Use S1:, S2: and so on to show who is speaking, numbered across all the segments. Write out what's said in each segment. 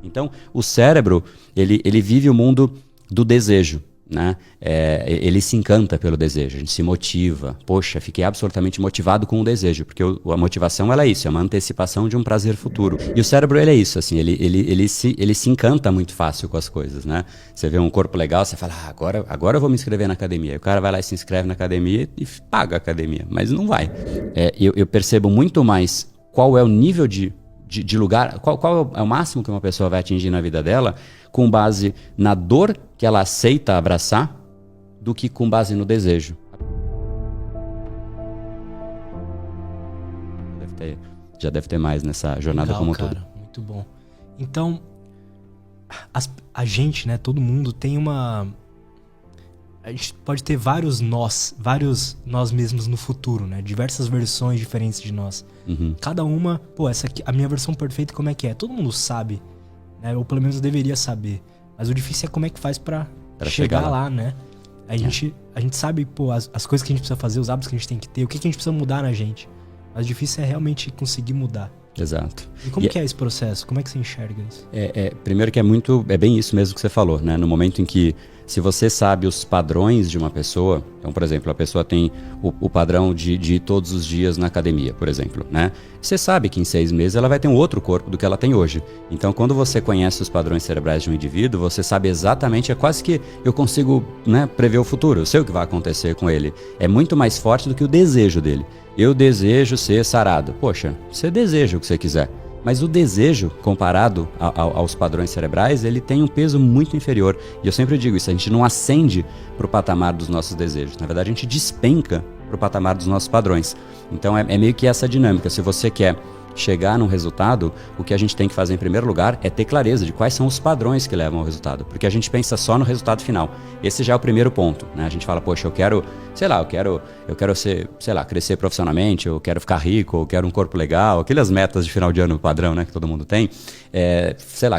S1: Então, o cérebro, ele vive o mundo do desejo, né? Ele se encanta pelo desejo, a gente se motiva. Poxa, fiquei absolutamente motivado com o desejo, porque a motivação ela é isso, é uma antecipação de um prazer futuro. E o cérebro ele é isso, assim, ele se encanta muito fácil com as coisas, né? Você vê um corpo legal, você fala, agora eu vou me inscrever na academia. E o cara vai lá e se inscreve na academia e paga a academia, mas não vai. Eu percebo muito mais qual é o nível de lugar, qual é o máximo que uma pessoa vai atingir na vida dela com base na dor que ela aceita abraçar do que com base no desejo. Já deve ter mais nessa jornada. Legal, como cara, todo.
S2: Muito bom. Então, a gente, né, todo mundo tem uma... A gente pode ter vários nós mesmos no futuro, né? Diversas versões diferentes de nós.
S1: Uhum.
S2: Cada uma, essa aqui, a minha versão perfeita, como é que é? Todo mundo sabe, né? Ou pelo menos deveria saber. Mas o difícil é como é que faz pra chegar lá, né? A gente sabe, as coisas que a gente precisa fazer, os hábitos que a gente tem que ter, o que a gente precisa mudar na gente. Mas o difícil é realmente conseguir mudar.
S1: Exato.
S2: E como que é esse processo? Como é que você enxerga isso?
S1: Primeiro que é bem isso mesmo que você falou, né? No momento em que, se você sabe os padrões de uma pessoa, então, por exemplo, a pessoa tem o padrão de ir todos os dias na academia, por exemplo, né? Você sabe que em 6 meses ela vai ter um outro corpo do que ela tem hoje. Então, quando você conhece os padrões cerebrais de um indivíduo, você sabe exatamente, é quase que eu consigo, né, prever o futuro, eu sei o que vai acontecer com ele. É muito mais forte do que o desejo dele. Eu desejo ser sarado. Poxa, você deseja o que você quiser. Mas o desejo, comparado aos padrões cerebrais, ele tem um peso muito inferior. E eu sempre digo isso, a gente não ascende para o patamar dos nossos desejos. Na verdade, a gente despenca para o patamar dos nossos padrões. Então é meio que essa dinâmica. Se você quer chegar num resultado, o que a gente tem que fazer em primeiro lugar é ter clareza de quais são os padrões que levam ao resultado, porque a gente pensa só no resultado final. Esse já é o primeiro ponto, né? A gente fala, poxa, eu quero ser, crescer profissionalmente, eu quero ficar rico, eu quero um corpo legal, aquelas metas de final de ano padrão, né, que todo mundo tem,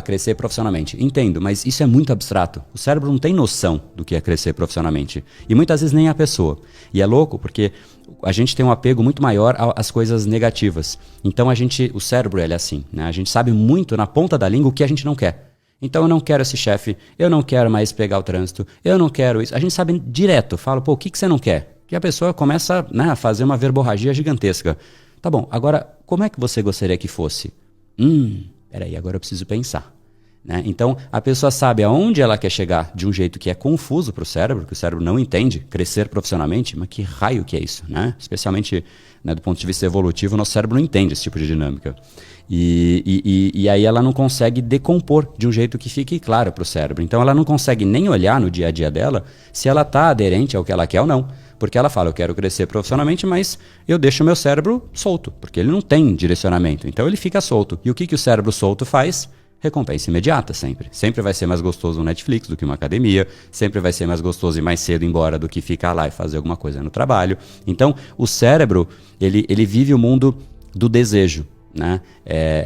S1: crescer profissionalmente. Entendo, mas isso é muito abstrato. O cérebro não tem noção do que é crescer profissionalmente, e muitas vezes nem a pessoa. E é louco porque a gente tem um apego muito maior às coisas negativas. Então o cérebro ele é assim, né? A gente sabe muito na ponta da língua o que a gente não quer. Então eu não quero esse chefe, eu não quero mais pegar o trânsito, eu não quero isso. A gente sabe direto, fala, o que você não quer? E a pessoa começa, né, a fazer uma verborragia gigantesca. Tá bom, agora como é que você gostaria que fosse? Peraí, agora eu preciso pensar. Né? Então a pessoa sabe aonde ela quer chegar de um jeito que é confuso para o cérebro, que o cérebro não entende, crescer profissionalmente, mas que raio que é isso, né? Especialmente, né, do ponto de vista evolutivo, o nosso cérebro não entende esse tipo de dinâmica. E aí ela não consegue decompor de um jeito que fique claro para o cérebro. Então ela não consegue nem olhar no dia a dia dela se ela está aderente ao que ela quer ou não. Porque ela fala, eu quero crescer profissionalmente, mas eu deixo o meu cérebro solto, porque ele não tem direcionamento. Então ele fica solto. E o que o cérebro solto faz? Recompensa imediata sempre. Sempre vai ser mais gostoso um Netflix do que uma academia, sempre vai ser mais gostoso ir mais cedo embora do que ficar lá e fazer alguma coisa no trabalho. Então, o cérebro, ele vive o mundo do desejo, né?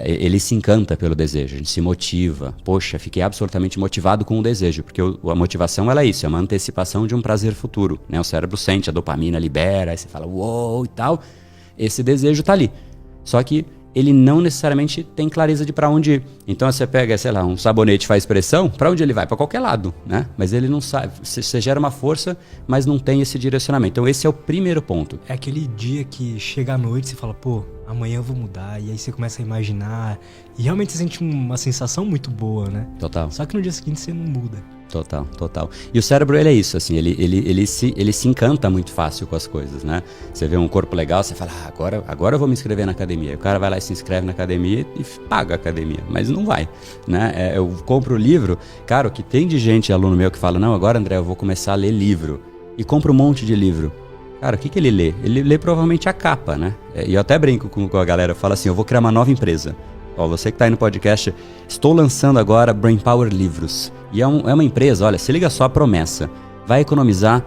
S1: Ele se encanta pelo desejo, a gente se motiva. Poxa, fiquei absolutamente motivado com o desejo, porque a motivação ela é isso, é uma antecipação de um prazer futuro, né? O cérebro sente, a dopamina libera, aí você fala, uou e tal. Esse desejo tá ali. Só que ele não necessariamente tem clareza de para onde ir. Então você pega, sei lá, um sabonete faz pressão, para onde ele vai? Para qualquer lado, né? Mas ele não sabe, você gera uma força, mas não tem esse direcionamento. Então esse é o primeiro ponto.
S2: É aquele dia que chega à noite e você fala, amanhã eu vou mudar, e aí você começa a imaginar, e realmente você sente uma sensação muito boa, né?
S1: Total.
S2: Só que no dia seguinte você não muda.
S1: Total. E o cérebro, ele é isso, assim, ele se encanta muito fácil com as coisas, né? Você vê um corpo legal, você fala, agora eu vou me inscrever na academia. O cara vai lá e se inscreve na academia e paga a academia, mas não vai, né? Eu compro o livro, cara, o que tem de gente, aluno meu, que fala, não, agora, André, eu vou começar a ler livro. E compra um monte de livro. Cara, o que ele lê? Ele lê provavelmente a capa, né? E eu até brinco com a galera, eu falo assim, eu vou criar uma nova empresa. Ó, você que está aí no podcast, estou lançando agora Brain Power Livros. E é uma empresa, olha, se liga só a promessa. Vai economizar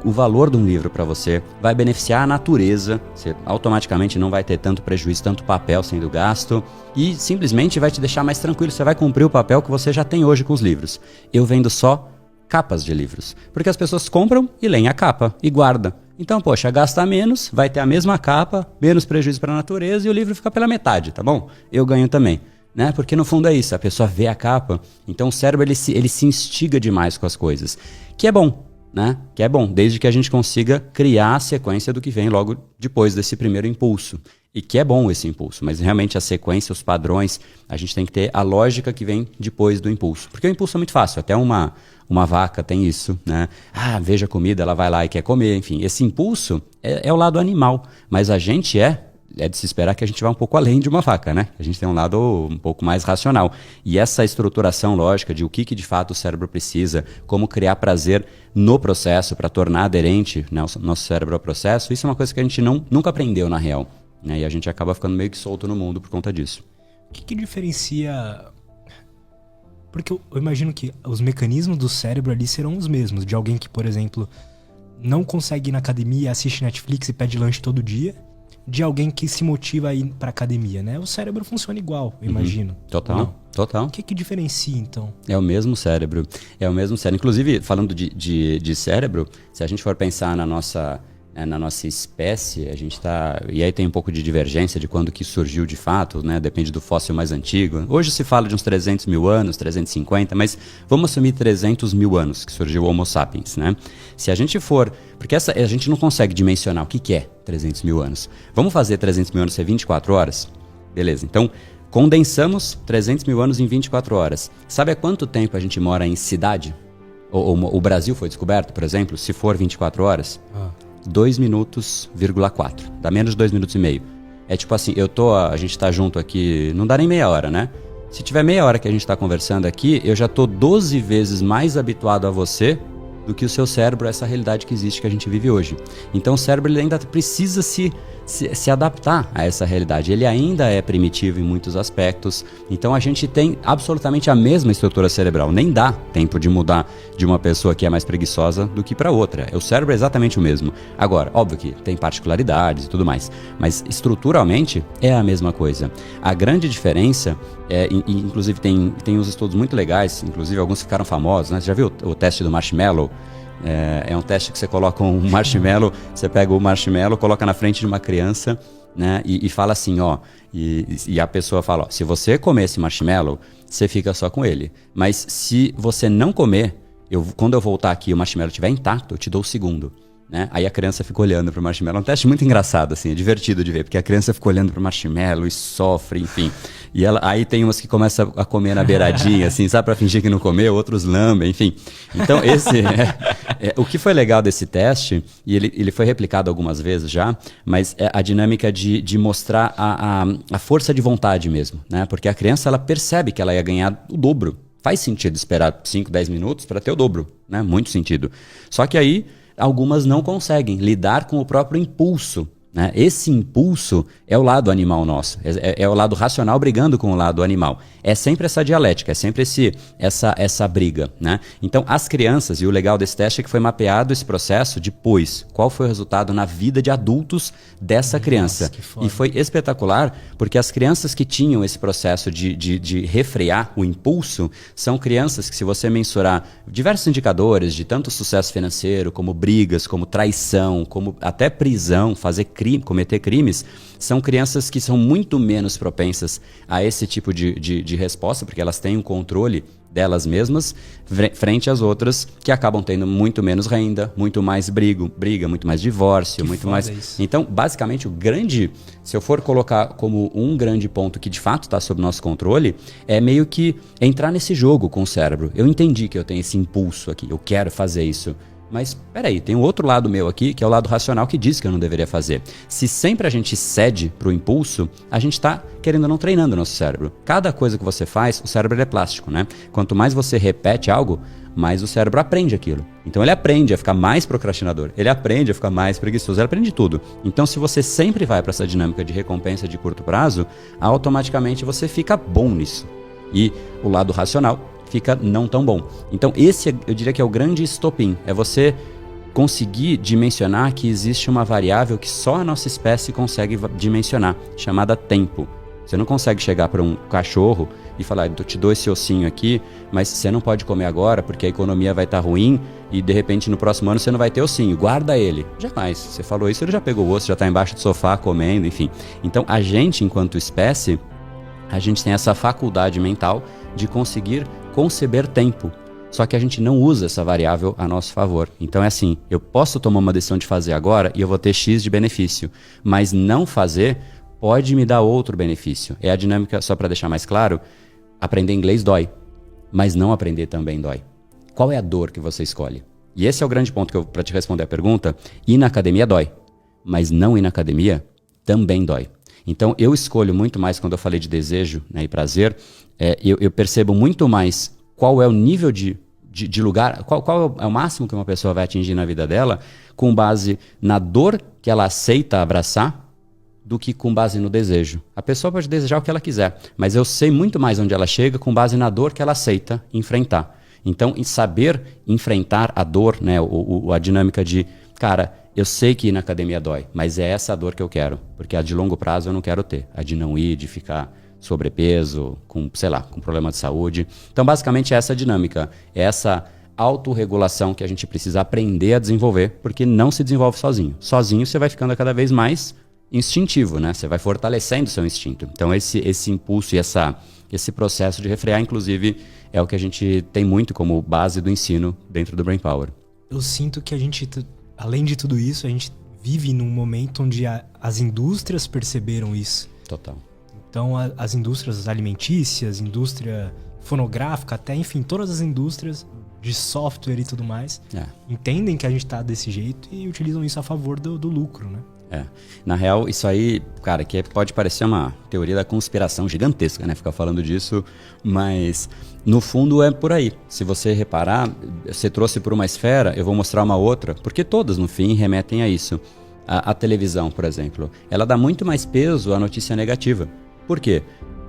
S1: o valor de um livro para você, vai beneficiar a natureza, você automaticamente não vai ter tanto prejuízo, tanto papel sendo gasto, e simplesmente vai te deixar mais tranquilo, você vai cumprir o papel que você já tem hoje com os livros. Eu vendo só capas de livros, porque as pessoas compram e leem a capa e guardam. Então, poxa, gasta menos, vai ter a mesma capa, menos prejuízo para a natureza e o livro fica pela metade, tá bom? Eu ganho também. né? Porque no fundo é isso, a pessoa vê a capa, então o cérebro ele se instiga demais com as coisas, que é bom, né? Que é bom, desde que a gente consiga criar a sequência do que vem logo depois desse primeiro impulso. E que é bom esse impulso, mas realmente a sequência, os padrões, a gente tem que ter a lógica que vem depois do impulso. Porque o impulso é muito fácil, até uma vaca tem isso, né? Ah, veja a comida, ela vai lá e quer comer, enfim. Esse impulso é o lado animal, mas a gente é de se esperar que a gente vá um pouco além de uma vaca, né? A gente tem um lado um pouco mais racional. E essa estruturação lógica de o que de fato o cérebro precisa, como criar prazer no processo para tornar aderente, né, o nosso cérebro ao processo, isso é uma coisa que a gente nunca aprendeu na real. E a gente acaba ficando meio que solto no mundo por conta disso.
S2: O que diferencia... Porque eu imagino que os mecanismos do cérebro ali serão os mesmos. De alguém que, por exemplo, não consegue ir na academia, assiste Netflix e pede lanche todo dia. De alguém que se motiva a ir pra academia, né? O cérebro funciona igual, eu imagino.
S1: Total.
S2: O que diferencia, então?
S1: É o mesmo cérebro. Inclusive, falando de cérebro, se a gente for pensar na nossa espécie, a gente tá... E aí tem um pouco de divergência de quando que surgiu de fato, né? Depende do fóssil mais antigo. Hoje se fala de uns 300 mil anos, 350, mas vamos assumir 300 mil anos que surgiu o Homo sapiens, né? Se a gente for... Porque a gente não consegue dimensionar o que é 300 mil anos. Vamos fazer 300 mil anos ser 24 horas? Beleza, então condensamos 300 mil anos em 24 horas. Sabe há quanto tempo a gente mora em cidade? O Brasil foi descoberto, por exemplo, se for 24 horas? 2 minutos,4. Dá menos de 2 minutos e meio. É tipo assim, a gente tá junto aqui, não dá nem meia hora, né? Se tiver meia hora que a gente tá conversando aqui, eu já tô 12 vezes mais habituado a você do que o seu cérebro a essa realidade que existe, que a gente vive hoje. Então o cérebro ele ainda precisa se adaptar a essa realidade. Ele ainda é primitivo em muitos aspectos. Então a gente tem absolutamente a mesma estrutura cerebral. Nem dá tempo de mudar de uma pessoa que é mais preguiçosa do que para outra. O cérebro é exatamente o mesmo. Agora, óbvio que tem particularidades e tudo mais, mas estruturalmente é a mesma coisa. A grande diferença inclusive tem uns estudos muito legais, inclusive alguns ficaram famosos, né? Você já viu o teste do marshmallow? É um teste que você coloca um marshmallow, você pega o marshmallow, coloca na frente de uma criança, né? E fala assim, ó, e a pessoa fala, ó, se você comer esse marshmallow, você fica só com ele. Mas se você não comer, quando eu voltar aqui e o marshmallow estiver intacto, eu te dou o segundo. Né? Aí a criança fica olhando pro marshmallow. É um teste muito engraçado, assim, é divertido de ver, porque a criança fica olhando pro marshmallow e sofre, enfim. E aí tem umas que começam a comer na beiradinha, assim, sabe, pra fingir que não comeu, outros lambem, enfim. Então o que foi legal desse teste, e ele foi replicado algumas vezes já, mas é a dinâmica de mostrar a força de vontade mesmo, né? Porque a criança, ela percebe que ela ia ganhar o dobro. Faz sentido esperar 5, 10 minutos para ter o dobro, né? Muito sentido. Só que aí algumas não conseguem lidar com o próprio impulso, né? Esse impulso é o lado animal nosso, é o lado racional brigando com o lado animal. É sempre essa dialética, é sempre essa briga, né? Então, as crianças, e o legal desse teste é que foi mapeado esse processo depois. Qual foi o resultado na vida de adultos dessa criança? E foi espetacular, porque as crianças que tinham esse processo de refrear o impulso são crianças que, se você mensurar diversos indicadores de tanto sucesso financeiro, como brigas, como traição, como até prisão, cometer crimes, são crianças que são muito menos propensas a esse tipo de resposta, porque elas têm um controle delas mesmas, frente às outras que acabam tendo muito menos renda, muito mais briga, muito mais divórcio, muito mais... Isso. Então, basicamente, se eu for colocar como um grande ponto que de fato está sob nosso controle, é meio que entrar nesse jogo com o cérebro. Eu entendi que eu tenho esse impulso aqui, eu quero fazer isso. Mas, peraí, tem um outro lado meu aqui, que é o lado racional, que diz que eu não deveria fazer. Se sempre a gente cede pro impulso, a gente está, querendo ou não, treinando o nosso cérebro. Cada coisa que você faz, o cérebro é plástico, né? Quanto mais você repete algo, mais o cérebro aprende aquilo. Então ele aprende a ficar mais procrastinador, ele aprende a ficar mais preguiçoso, ele aprende tudo. Então, se você sempre vai para essa dinâmica de recompensa de curto prazo, automaticamente você fica bom nisso. E o lado racional fica não tão bom. Então esse eu diria que é o grande estopim, é você conseguir dimensionar que existe uma variável que só a nossa espécie consegue dimensionar, chamada tempo. Você não consegue chegar para um cachorro e falar, eu te dou esse ossinho aqui, mas você não pode comer agora porque a economia vai estar ruim e de repente no próximo ano você não vai ter ossinho, guarda ele. Jamais. Você falou isso, ele já pegou o osso, já está embaixo do sofá comendo, enfim. Então a gente, enquanto espécie, A gente tem essa faculdade mental de conseguir conceber tempo. Só que a gente não usa essa variável a nosso favor. Então é assim, eu posso tomar uma decisão de fazer agora e eu vou ter X de benefício. Mas não fazer pode me dar outro benefício. É a dinâmica, só para deixar mais claro, aprender inglês dói. Mas não aprender também dói. Qual é a dor que você escolhe? E esse é o grande ponto para te responder a pergunta. Ir na academia dói. Mas não ir na academia também dói. Então eu escolho muito mais, quando eu falei de desejo, né, e prazer, eu percebo muito mais qual é o nível de lugar, qual é o máximo que uma pessoa vai atingir na vida dela, com base na dor que ela aceita abraçar, do que com base no desejo. A pessoa pode desejar o que ela quiser, mas eu sei muito mais onde ela chega com base na dor que ela aceita enfrentar. Então, em saber enfrentar a dor, né, a dinâmica de, cara, eu sei que ir na academia dói, mas é essa a dor que eu quero, porque a de longo prazo eu não quero ter, a de não ir, de ficar sobrepeso, com problema de saúde. Então, basicamente, é essa dinâmica, é essa autorregulação que a gente precisa aprender a desenvolver, porque não se desenvolve sozinho. Sozinho você vai ficando cada vez mais instintivo, né? Você vai fortalecendo o seu instinto. Então, esse impulso e esse processo de refrear, inclusive, é o que a gente tem muito como base do ensino dentro do Brain Power.
S2: Eu sinto que a gente, além de tudo isso, a gente vive num momento onde as indústrias perceberam isso.
S1: Total.
S2: Então, as indústrias alimentícias, indústria fonográfica, até, enfim, todas as indústrias de software e tudo mais, entendem que a gente tá desse jeito e utilizam isso a favor do lucro, né?
S1: Na real, isso aí, cara, que pode parecer uma teoria da conspiração gigantesca, né? Ficar falando disso, mas no fundo é por aí. Se você reparar, você trouxe por uma esfera, eu vou mostrar uma outra, porque todas, no fim, remetem a isso. A televisão, por exemplo, ela dá muito mais peso à notícia negativa. Por quê?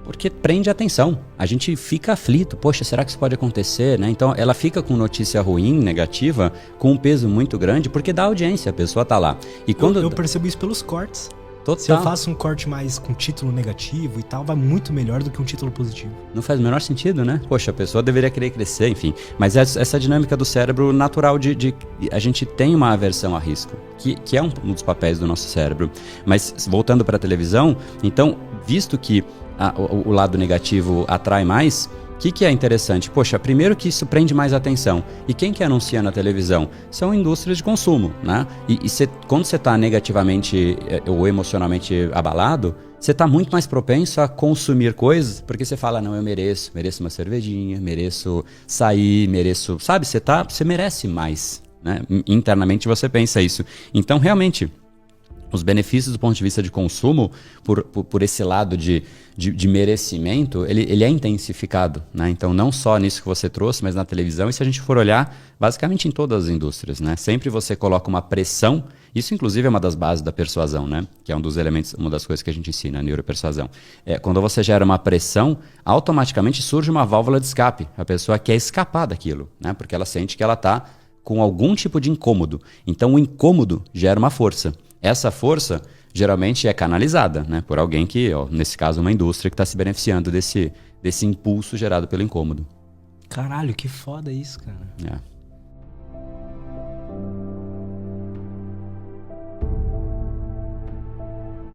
S1: Porque prende a atenção. A gente fica aflito. Poxa, será que isso pode acontecer? Né? Então, ela fica com notícia ruim, negativa, com um peso muito grande, porque dá audiência, a pessoa tá lá. E quando...
S2: eu percebo isso pelos cortes.
S1: Total.
S2: Se eu faço um corte mais com título negativo e tal, vai muito melhor do que um título positivo.
S1: Não faz o menor sentido, né? Poxa, a pessoa deveria querer crescer, enfim. Mas essa dinâmica do cérebro natural de a gente tem uma aversão a risco, que é um dos papéis do nosso cérebro. Mas voltando para a televisão, então, visto que o lado negativo atrai mais, o que é interessante? Poxa, primeiro que isso prende mais atenção. E quem que anuncia na televisão? São indústrias de consumo, né? Quando você está negativamente ou emocionalmente abalado, você está muito mais propenso a consumir coisas, porque você fala, não, eu mereço uma cervejinha, mereço sair, mereço... Sabe, você merece mais, né? Internamente você pensa isso. Então, realmente... Os benefícios do ponto de vista de consumo, por esse lado de merecimento, ele é intensificado, né? Então, não só nisso que você trouxe, mas na televisão, e se a gente for olhar, basicamente em todas as indústrias, né? Sempre você coloca uma pressão, isso inclusive é uma das bases da persuasão, né? Que é um dos elementos, uma das coisas que a gente ensina, a neuropersuasão. Quando você gera uma pressão, automaticamente surge uma válvula de escape. A pessoa quer escapar daquilo, né? Porque ela sente que ela está com algum tipo de incômodo. Então, o incômodo gera uma força. Essa força geralmente é canalizada, né, por alguém que, nesse caso, uma indústria que está se beneficiando desse impulso gerado pelo incômodo.
S2: Caralho, que foda isso, cara.